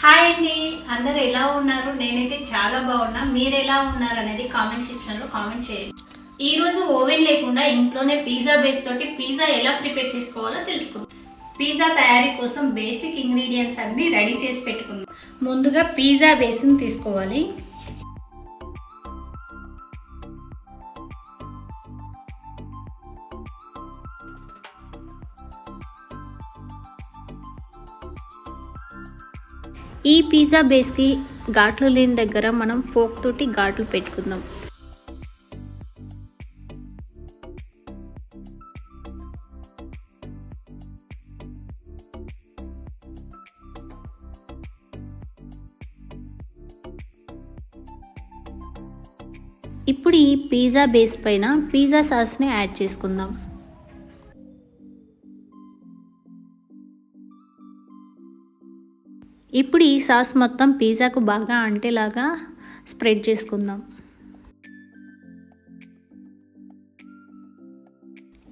Hi అండి, అందరు ఎలా ఉన్నారు? నేనైతే చాలా బాగున్నా. మీరు ఎలా ఉన్నారు అనేది కామెంట్ సెక్షన్లో కామెంట్ చేయండి. ఈ రోజు ఓవెన్ లేకుండా ఇంట్లోనే పిజ్జా బేస్ తోటి పిజ్జా ఎలా ప్రిపేర్ చేసుకోవాలో తెలుసుకుందాం. పిజ్జా తయారీ కోసం బేసిక్ ఇంగ్రీడియంట్స్ అన్ని రెడీ చేసి పెట్టుకుందాం. ముందుగా పిజ్జా బేస్ని తీసుకోవాలి. ఈ పిజ్జా బేస్కి ఘాట్లు లేని దగ్గర మనం ఫోక్ తోటి ఘాట్లు పెట్టుకుందాం. ఇప్పుడు ఈ పిజ్జా బేస్ పైన పిజ్జా సాస్ని యాడ్ చేసుకుందాం. ఇప్పుడు ఈ సాస్ మొత్తం పిజ్జాకు బాగా అంటేలాగా స్ప్రెడ్ చేసుకుందాం.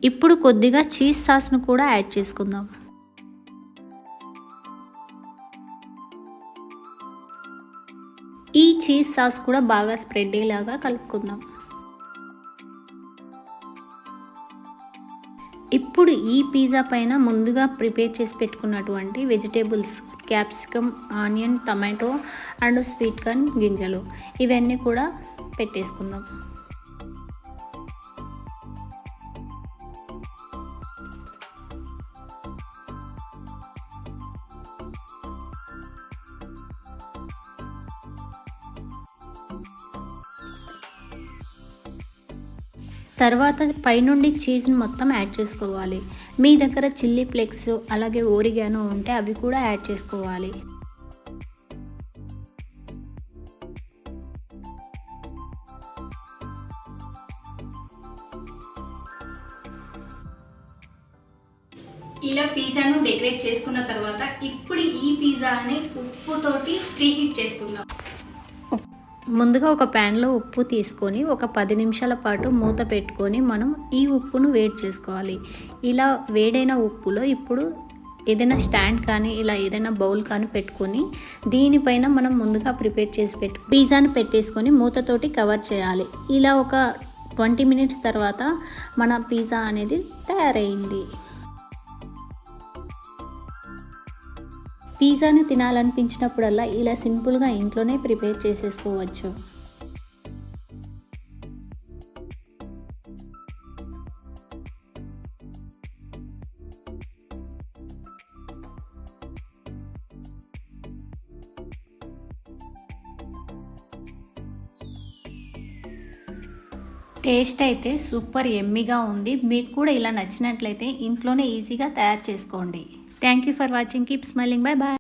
ఇప్పుడు కొద్దిగా చీజ్ సాస్ను కూడా యాడ్ చేసుకుందాం. ఈ చీజ్ సాస్ కూడా బాగా స్ప్రెడ్ అయ్యేలాగా కలుపుకుందాం. ఇప్పుడు ఈ పిజ్జా పైన ముందుగా ప్రిపేర్ చేసి పెట్టుకున్నటువంటి vegetables capsicum, onion, tomato and sweet corn గింజలు ఇవన్నీ కూడా పెట్టేసుకుందాం. తర్వాత పైనుండి చీజ్ని మొత్తం యాడ్ చేసుకోవాలి. మీ దగ్గర చిల్లీ ఫ్లేక్స్ అలాగే ఓరిగానో ఉంటే అవి కూడా యాడ్ చేసుకోవాలి. ఇలా పిజ్జాను డెకరేట్ చేసుకున్న తర్వాత ఇప్పుడు ఈ పిజ్జాని ఉప్పుతోటి ప్రీహీట్ చేసుకుందాం. ముందుగా ఒక ప్యాన్లో ఉప్పు తీసుకొని ఒక 10 నిమిషాల పాటు మూత పెట్టుకొని మనం ఈ ఉప్పును వేడి చేసుకోవాలి. ఇలా వేడైన ఉప్పులో ఇప్పుడు ఏదైనా స్టాండ్ కానీ ఇలా ఏదైనా బౌల్ కానీ పెట్టుకొని దీనిపైన మనం ముందుగా ప్రిపేర్ చేసి పిజ్జాను పెట్టేసుకొని మూతతోటి కవర్ చేయాలి. ఇలా ఒక 20 మినిట్స్ తర్వాత మన పిజ్జా అనేది తయారైంది. పిజ్జాని తినాలనిపించినప్పుడల్లా ఇలా సింపుల్గా ఇంట్లోనే ప్రిపేర్ చేసేసుకోవచ్చు. టేస్ట్ అయితే సూపర్ యమ్మీగా ఉంది. మీకు కూడా ఇలా నచ్చినట్లయితే ఇంట్లోనే ఈజీగా తయారు చేసుకోండి. Thank you for watching. Keep smiling. Bye bye.